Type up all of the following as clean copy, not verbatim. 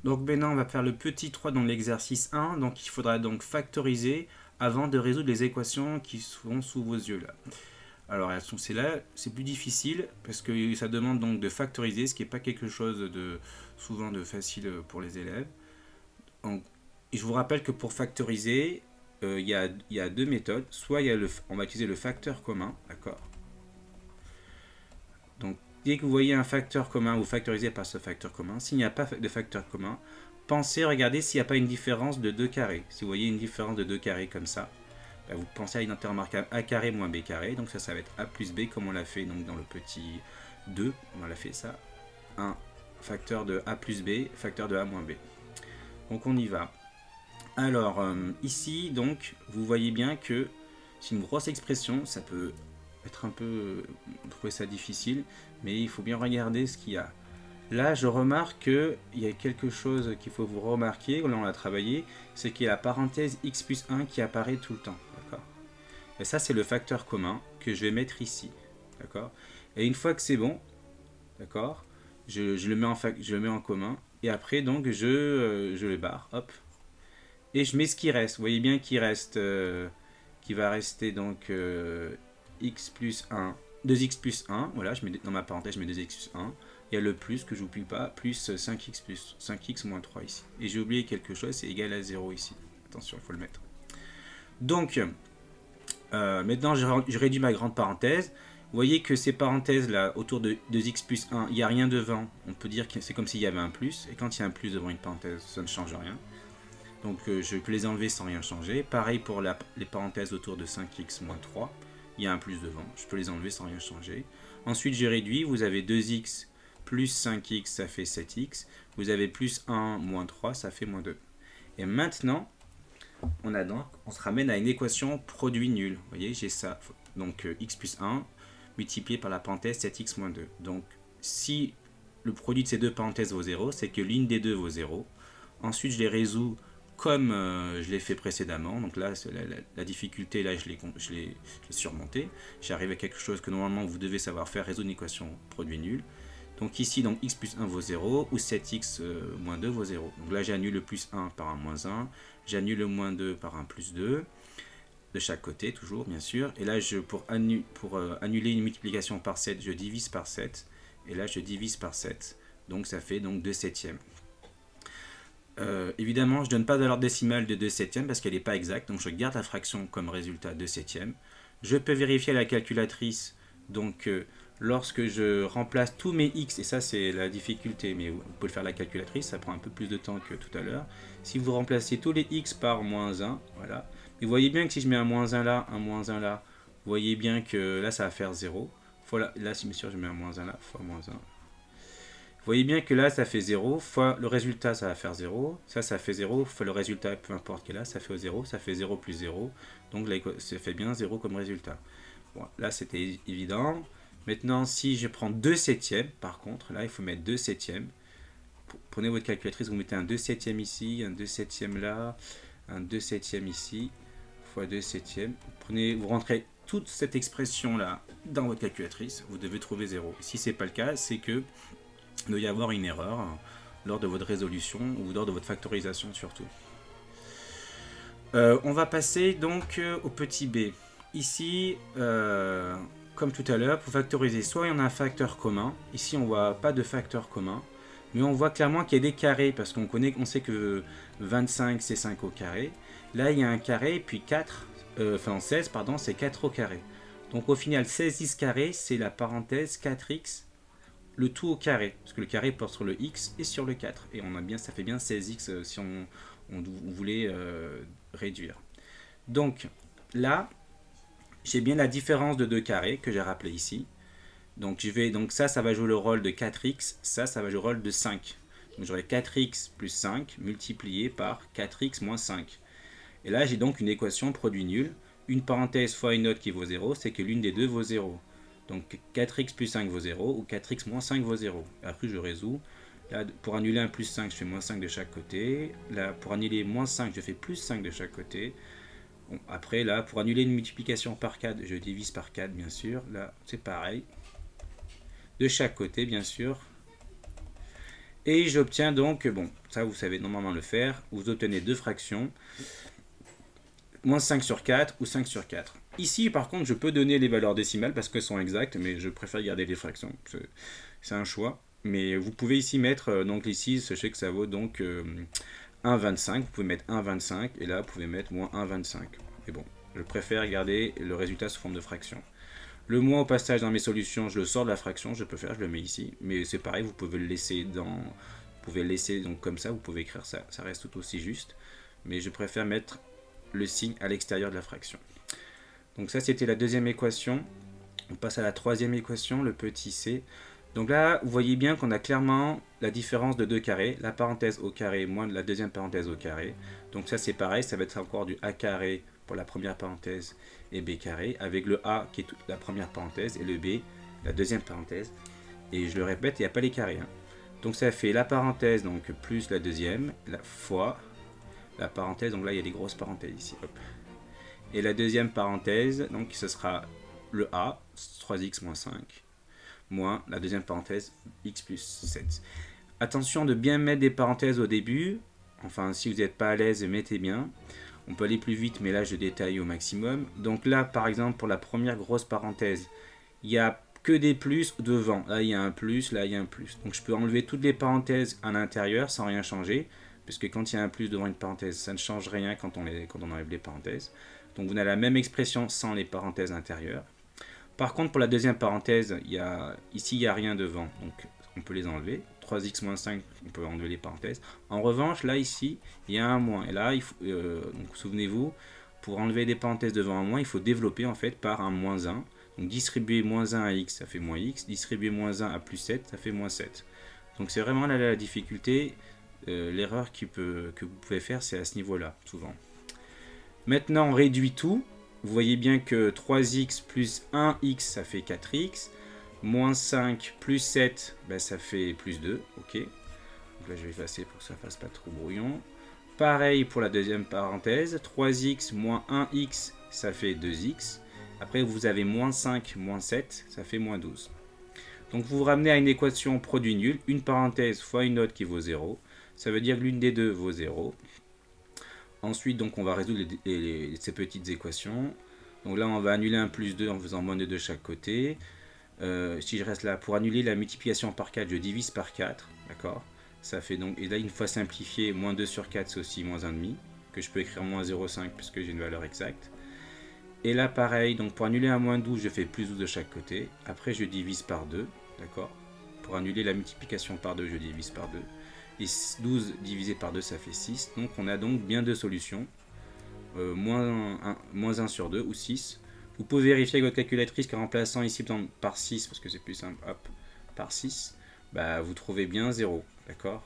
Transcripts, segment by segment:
Donc maintenant, on va faire le petit 3 dans l'exercice 1. Donc il faudra donc factoriser avant de résoudre les équations qui sont sous vos yeux là. Alors elles sont là, c'est plus difficile parce que ça demande donc de factoriser, ce qui n'est pas quelque chose de souvent de facile pour les élèves. Donc, et je vous rappelle que pour factoriser, il y a deux méthodes. Soit on va utiliser le facteur commun, d'accord. Donc dès que vous voyez un facteur commun, vous factorisez par ce facteur commun. S'il n'y a pas de facteur commun, pensez, regardez s'il n'y a pas une différence de 2 carrés. Si vous voyez une différence de 2 carrés comme ça, ben vous pensez à une unité remarquable a carré moins b carré. Donc ça va être a plus b comme on l'a fait donc dans le petit 2. On l'a fait ça. 1 facteur de a plus b, facteur de a moins b. Donc on y va. Alors ici donc vous voyez bien que c'est une grosse expression, ça peut être un peu trouver ça difficile, mais il faut bien regarder ce qu'il y a. Là je remarque qu'il y a quelque chose qu'il faut vous remarquer, là on l'a travaillé, c'est qu'il y a la parenthèse x plus 1 qui apparaît tout le temps, d'accord. Et ça c'est le facteur commun que je vais mettre ici, d'accord. Et une fois que c'est bon, d'accord, je le mets en commun, et après donc je le barre, hop. Et je mets ce qui reste. Vous voyez bien qu'il reste, qui va rester donc x plus 1, 2x plus 1. Voilà, je mets dans ma parenthèse, je mets 2x plus 1. Il y a le plus que j'oublie pas, plus 5x moins 3 ici. Et j'ai oublié quelque chose, c'est égal à 0 ici. Attention, il faut le mettre. Donc, maintenant je réduis ma grande parenthèse. Vous voyez que ces parenthèses là, autour de 2x plus 1, il n'y a rien devant. On peut dire que c'est comme s'il y avait un plus. Et quand il y a un plus devant une parenthèse, ça ne change rien. Donc je peux les enlever sans rien changer. Pareil pour les parenthèses autour de 5x moins 3. Il y a un plus devant. Je peux les enlever sans rien changer. Ensuite, j'ai réduit. Vous avez 2x plus 5x, ça fait 7x. Vous avez plus 1 moins 3, ça fait moins 2. Et maintenant, on se ramène à une équation produit nul. Vous voyez, j'ai ça. Donc x plus 1 multiplié par la parenthèse 7x moins 2. Donc si le produit de ces deux parenthèses vaut 0, c'est que l'une des deux vaut 0. Ensuite, je les résous comme je l'ai fait précédemment. Donc là, la difficulté, là, je l'ai surmontée. J'arrive à quelque chose que normalement vous devez savoir faire, résoudre une équation produit nul. Donc ici, donc, x plus 1 vaut 0, ou 7x moins 2 vaut 0. Donc là, j'annule le plus 1 par un moins 1, j'annule le moins 2 par un plus 2, de chaque côté, toujours, bien sûr. Et là, pour annuler une multiplication par 7, je divise par 7. Et là, je divise par 7. Donc ça fait donc 2 septièmes. Évidemment, je ne donne pas de valeur décimale de 2 septièmes parce qu'elle n'est pas exacte, donc je garde la fraction comme résultat 2 septièmes. Je peux vérifier à la calculatrice, donc lorsque je remplace tous mes x, et ça c'est la difficulté, mais vous pouvez le faire à la calculatrice, ça prend un peu plus de temps que tout à l'heure. Si vous remplacez tous les x par moins 1, voilà. Et vous voyez bien que si je mets un moins 1 là, un moins 1 là, vous voyez bien que là ça va faire 0. Là, si bien sûr je mets un moins 1 là, fois moins 1. Vous voyez bien que là, ça fait 0, fois le résultat, ça va faire 0. Ça fait 0, fois le résultat, peu importe quel là, ça fait 0. Ça fait 0 plus 0. Donc là, ça fait bien 0 comme résultat. Bon, là, c'était évident. Maintenant, si je prends 2 septièmes, par contre, là, il faut mettre 2 septièmes. Prenez votre calculatrice, vous mettez un 2 septièmes ici, un 2 septièmes là, un 2 septièmes ici, fois 2 septièmes. Vous rentrez toute cette expression-là dans votre calculatrice, vous devez trouver 0. Si ce n'est pas le cas, c'est que il doit y avoir une erreur lors de votre résolution ou lors de votre factorisation surtout. On va passer donc au petit b. Ici, comme tout à l'heure, pour factoriser, soit il y en a un facteur commun. Ici, on ne voit pas de facteur commun. Mais on voit clairement qu'il y a des carrés parce on sait que 25 c'est 5 au carré. Là, il y a un carré et puis 4, 16, pardon, c'est 4 au carré. Donc au final, 16x carré, c'est la parenthèse 4x. Le tout au carré, parce que le carré porte sur le x et sur le 4. Et ça fait bien 16x si on voulait réduire. Donc là, j'ai bien la différence de 2 carrés que j'ai rappelé ici. Donc ça va jouer le rôle de 4x, ça va jouer le rôle de 5. Donc j'aurai 4x plus 5 multiplié par 4x moins 5. Et là, j'ai donc une équation produit nul. Une parenthèse fois une autre qui vaut 0, c'est que l'une des deux vaut 0. Donc 4x plus 5 vaut 0 ou 4x moins 5 vaut 0. Après je résous. Là, pour annuler un plus 5, je fais moins 5 de chaque côté. Là, pour annuler moins 5, je fais plus 5 de chaque côté. Bon, après, là, pour annuler une multiplication par 4, je divise par 4, bien sûr. Là, c'est pareil. De chaque côté, bien sûr. Et j'obtiens donc, bon, ça vous savez normalement le faire, vous obtenez deux fractions, moins 5 sur 4 ou 5 sur 4. Ici, par contre, je peux donner les valeurs décimales parce qu'elles sont exactes, mais je préfère garder les fractions. C'est un choix. Mais vous pouvez ici mettre, donc ici, sachez que ça vaut donc 1,25. Vous pouvez mettre 1,25 et là, vous pouvez mettre moins 1,25. Et bon, je préfère garder le résultat sous forme de fraction. Le moins au passage dans mes solutions, je le sors de la fraction, je peux faire, je le mets ici. Mais c'est pareil, vous pouvez le laisser donc comme ça, vous pouvez écrire ça, ça reste tout aussi juste. Mais je préfère mettre le signe à l'extérieur de la fraction. Donc ça, c'était la deuxième équation. On passe à la troisième équation, le petit c. Donc là, vous voyez bien qu'on a clairement la différence de deux carrés, la parenthèse au carré moins la deuxième parenthèse au carré. Donc ça, c'est pareil, ça va être encore du a carré pour la première parenthèse et b carré, avec le a qui est la première parenthèse et le b, la deuxième parenthèse. Et je le répète, il n'y a pas les carrés. Hein. Donc ça fait la parenthèse, donc plus la deuxième, la fois la parenthèse, donc là il y a des grosses parenthèses ici. Hop. Et la deuxième parenthèse, donc ce sera le a, 3x moins 5, moins la deuxième parenthèse, x plus 7. Attention de bien mettre des parenthèses au début. Enfin, si vous n'êtes pas à l'aise, mettez bien. On peut aller plus vite, mais là je détaille au maximum. Donc là, par exemple, pour la première grosse parenthèse, il n'y a que des plus devant. Là, il y a un plus, là, il y a un plus. Donc je peux enlever toutes les parenthèses à l'intérieur sans rien changer. Puisque quand il y a un plus devant une parenthèse, ça ne change rien quand on enlève les parenthèses. Donc vous avez la même expression sans les parenthèses intérieures. Par contre, pour la deuxième parenthèse, ici, il n'y a rien devant. Donc on peut les enlever. 3x moins 5, on peut enlever les parenthèses. En revanche, là, ici, il y a un moins. Et là, donc souvenez-vous, pour enlever des parenthèses devant un moins, il faut développer en fait par un moins 1. Donc distribuer moins 1 à x, ça fait moins x. Distribuer moins 1 à plus 7, ça fait moins 7. Donc c'est vraiment la difficulté. L'erreur que vous pouvez faire, c'est à ce niveau-là, souvent. Maintenant, on réduit tout. Vous voyez bien que 3x plus 1x, ça fait 4x. Moins 5 plus 7, ben, ça fait plus 2. Ok. Donc là, je vais effacer pour que ça ne fasse pas trop brouillon. Pareil pour la deuxième parenthèse. 3x moins 1x, ça fait 2x. Après, vous avez moins 5, moins 7, ça fait moins 12. Donc, vous vous ramenez à une équation produit nul. Une parenthèse fois une autre qui vaut 0. Ça veut dire que l'une des deux vaut 0. Ensuite, donc, on va résoudre ces petites équations. Donc là, on va annuler un plus 2 en faisant moins 2 de chaque côté. Si je reste là, pour annuler la multiplication par 4, je divise par 4. D'accord. Ça fait donc, et là, une fois simplifié, moins 2 sur 4, c'est aussi moins 1,5. Que je peux écrire moins 0,5 puisque j'ai une valeur exacte. Et là, pareil, donc pour annuler un moins 12, je fais plus 12 de chaque côté. Après, je divise par 2. D'accord. Pour annuler la multiplication par 2, je divise par 2. Et 12 divisé par 2, ça fait 6. Donc on a donc bien deux solutions. Moins 1 sur 2 ou 6. Vous pouvez vérifier avec votre calculatrice qu'en remplaçant ici par 6, parce que c'est plus simple, hop, par 6, bah, vous trouvez bien 0. D'accord.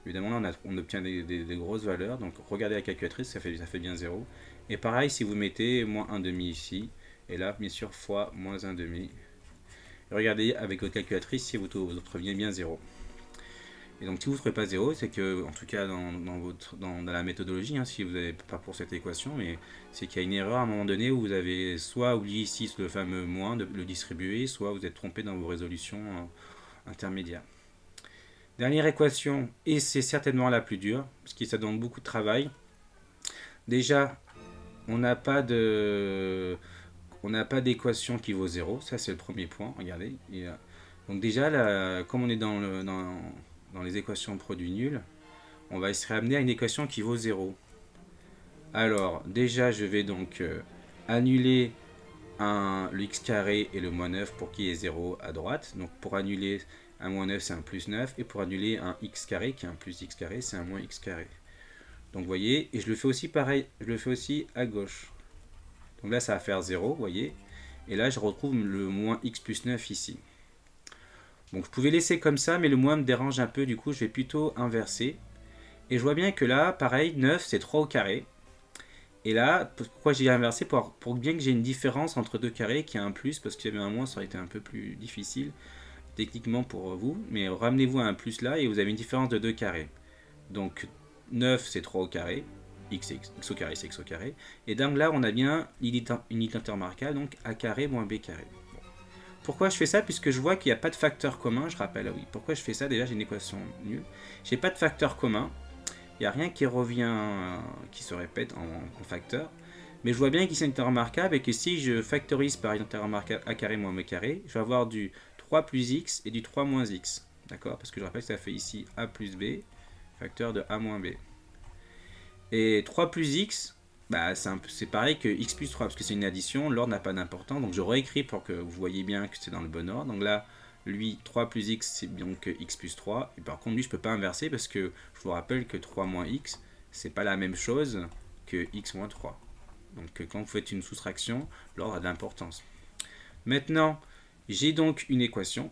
Évidemment, là, on obtient des grosses valeurs. Donc regardez la calculatrice, ça fait bien 0. Et pareil, si vous mettez moins 1,5 ici, et là, bien sûr, fois moins 1,5. Regardez avec votre calculatrice si vous trouviez bien 0. Et donc si vous ne trouvez pas 0, c'est que, en tout cas dans la méthodologie, hein, si vous n'avez pas pour cette équation, mais c'est qu'il y a une erreur à un moment donné où vous avez soit oublié ici le fameux moins de le distribuer, soit vous êtes trompé dans vos résolutions intermédiaires. Dernière équation, et c'est certainement la plus dure, parce que ça demande beaucoup de travail. Déjà, on n'a pas d'équation qui vaut 0, ça c'est le premier point, regardez. Donc déjà, là, comme on est dans les équations produit nul, on va se ramener à une équation qui vaut 0. Alors, déjà, je vais donc annuler le x carré et le moins 9 pour qu'il y ait 0 à droite. Donc, pour annuler un moins 9, c'est un plus 9. Et pour annuler un x carré, qui est un plus x carré, c'est un moins x carré. Donc, vous voyez, et je le fais aussi pareil, je le fais aussi à gauche. Donc là, ça va faire 0, vous voyez. Et là, je retrouve le moins x plus 9 ici. Donc je pouvais laisser comme ça, mais le moins me dérange un peu, du coup je vais plutôt inverser. Et je vois bien que là, pareil, 9 c'est 3 au carré. Et là, pourquoi j'ai inversé pour bien que j'ai une différence entre deux carrés, qui a un plus, parce qu'il y avait un moins, ça aurait été un peu plus difficile, techniquement pour vous. Mais ramenez-vous à un plus là, et vous avez une différence de 2 carrés. Donc 9 c'est 3 au carré, x au carré c'est x au carré. Et donc là, on a bien l'unité intermarquable, donc a carré moins b carré. Pourquoi je fais ça? Puisque je vois qu'il n'y a pas de facteur commun. Je rappelle, ah oui, pourquoi je fais ça? Déjà, j'ai une équation nulle. J'ai pas de facteur commun. Il n'y a rien qui revient, qui se répète en facteur. Mais je vois bien qu'ici, c'est remarquable et que si je factorise par une intérieur remarquable a carré moins b carré, je vais avoir du 3 plus x et du 3 moins x. D'accord? Parce que je rappelle que ça fait ici a plus b, facteur de a moins b. Et 3 plus x, bah, c'est pareil que x plus 3, parce que c'est une addition, l'ordre n'a pas d'importance. Donc je réécris pour que vous voyez bien que c'est dans le bon ordre. Donc là, lui, 3 plus x, c'est donc x plus 3. Et par contre, lui, je ne peux pas inverser parce que je vous rappelle que 3 moins x, c'est pas la même chose que x moins 3. Donc quand vous faites une soustraction, l'ordre a de l'importance. Maintenant, j'ai donc une équation.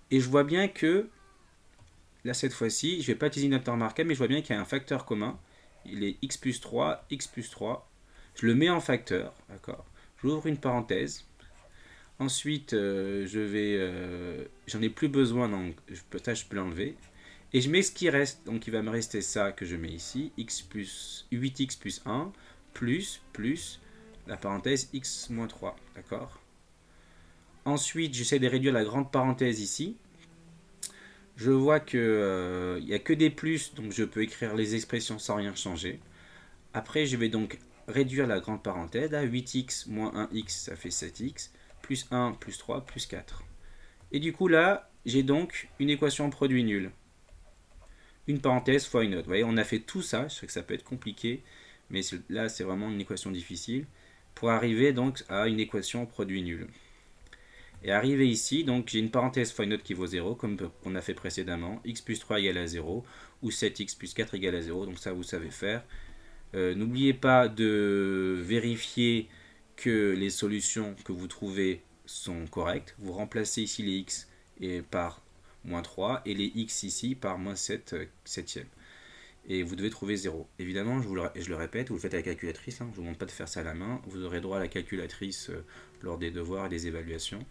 Et je vois bien que, là cette fois-ci, je ne vais pas utiliser une note remarquable, mais je vois bien qu'il y a un facteur commun. Il est x plus 3, x plus 3. Je le mets en facteur, d'accord. J'ouvre une parenthèse. Ensuite, j'en ai plus besoin, donc ça je peux l'enlever. Et je mets ce qui reste, donc il va me rester ça que je mets ici, 8x plus 1, plus la parenthèse x moins 3, d'accord. Ensuite, j'essaie de réduire la grande parenthèse ici. Je vois qu'il n'y a que des plus, donc je peux écrire les expressions sans rien changer. Après, je vais donc réduire la grande parenthèse. Là, 8x moins 1x, ça fait 7x, plus 1, plus 3, plus 4. Et du coup, là, j'ai donc une équation en produit nul. Une parenthèse fois une autre. Vous voyez, on a fait tout ça. Je sais que ça peut être compliqué, mais là, c'est vraiment une équation difficile. Pour arriver donc à une équation en produit nul. Et arrivé ici, donc j'ai une parenthèse fois une autre qui vaut 0, comme on a fait précédemment. X plus 3 égale à 0, ou 7x plus 4 égale à 0. Donc ça, vous savez faire. N'oubliez pas de vérifier que les solutions que vous trouvez sont correctes. Vous remplacez ici les x par moins 3 et les x ici par moins 7 septième. Et vous devez trouver 0. Évidemment, je le répète, vous le faites à la calculatrice. Hein, je ne vous demande pas de faire ça à la main. Vous aurez droit à la calculatrice lors des devoirs et des évaluations.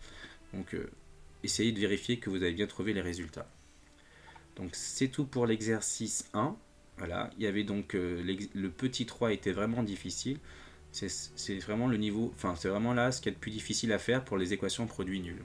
Donc, essayez de vérifier que vous avez bien trouvé les résultats. Donc, c'est tout pour l'exercice 1. Voilà, il y avait donc le petit 3 était vraiment difficile. C'est vraiment le niveau, enfin c'est vraiment là ce qu'il y a de plus difficile à faire pour les équations produits nuls.